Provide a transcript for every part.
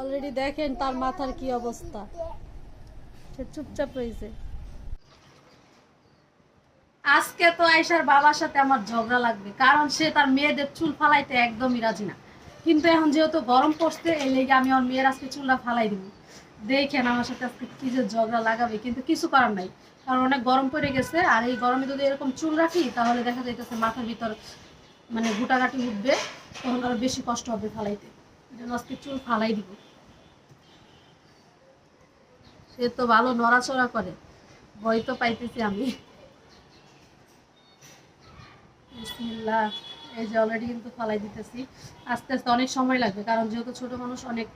Already দেখেন তার মাথার কি অবস্থা, সে চুপচাপ রয়েছে। আজকে তো আয়েশার বাবার সাথে আমার ঝগড়া লাগবে, কারণ সে তার মেয়েদের চুল ফালাইতে একদমই রাজি না। কিন্তু এখন যেহেতু গরম পড়ছে, এই লেগে আমি আমার মেয়ের আজকে চুলটা ফালাই দিব। দেখেন আমার সাথে আজকে কি যে ঝগড়া লাগাবে, কিন্তু কিছু করার নাই, কারণ অনেক গরম পড়ে গেছে। আর এই গরমে যদি এরকম চুল রাখি তাহলে দেখা যাইতেছে মাথার ভিতর মানে গুটাগাটি উঠবে, তখন আরো বেশি কষ্ট হবে ফালাইতে। এই জন্য আজকে চুল ফালাই দিব। সে তো ভালো নড়াচড়া করে, ভয় তো পাইতেছি আমি। বিসমিল্লাহ। এই যে অলরেডি কিন্তু ফালাই দিতেছি। আস্তে আস্তে অনেক সময় লাগবে, কারণ যেহেতু ছোট মানুষ, অনেক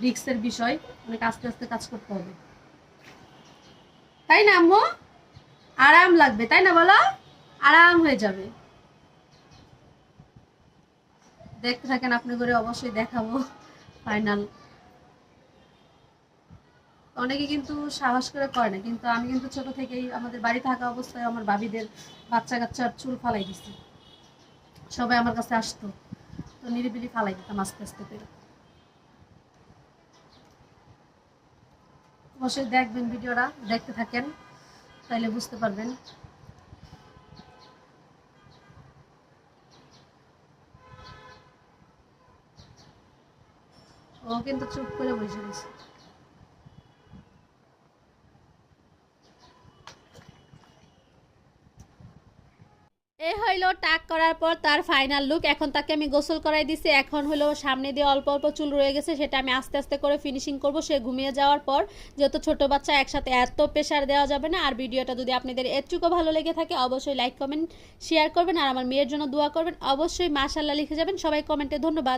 রিস্কের বিষয়, অনেক আস্তে আস্তে কাজ করতে হবে, তাই না আম্মু? আরাম লাগবে, তাই না বলো? আরাম হয়ে যাবে। দেখতে থাকেন, আপনি করে অবশ্যই দেখাবো ফাইনাল। অনেকে কিন্তু সাহস করে করে না, কিন্তু আমি কিন্তু ছোট থেকেই আমাদের বাড়ি থাকা অবস্থায় আমার ভাবিদের বাচ্চা কাচ্চার চুল ফালাই দিছি। সবাই আমার কাছে আসতো, তো নিরিবিলি ফালাই দিতাম আস্তে আস্তে করে। অবশ্যই দেখবেন ভিডিওটা, দেখতে থাকেন, তাইলে বুঝতে পারবেন। ও কিন্তু চুপ করে বসে গেছে। এই হইলো টাক করার পর তার ফাইনাল লুক। এখন তাকে আমি গোসল করাই দিছি। এখন হলো সামনে দিয়ে অল্প অল্প চুল রয়ে গেছে, সেটা আমি আস্তে আস্তে করে ফিনিশিং করব সে ঘুমিয়ে যাওয়ার পর। যেহেতু ছোট বাচ্চা, একসাথে এত প্রেশার দেওয়া যাবে না। আর ভিডিওটা যদি আপনাদের একটুকু ভালো লেগে থাকে অবশ্যই লাইক কমেন্ট শেয়ার করবেন, আর আমার মেয়ের জন্য দোয়া করবেন। অবশ্যই মাশাআল্লাহ লিখে যাবেন সবাই কমেন্টে। ধন্যবাদ।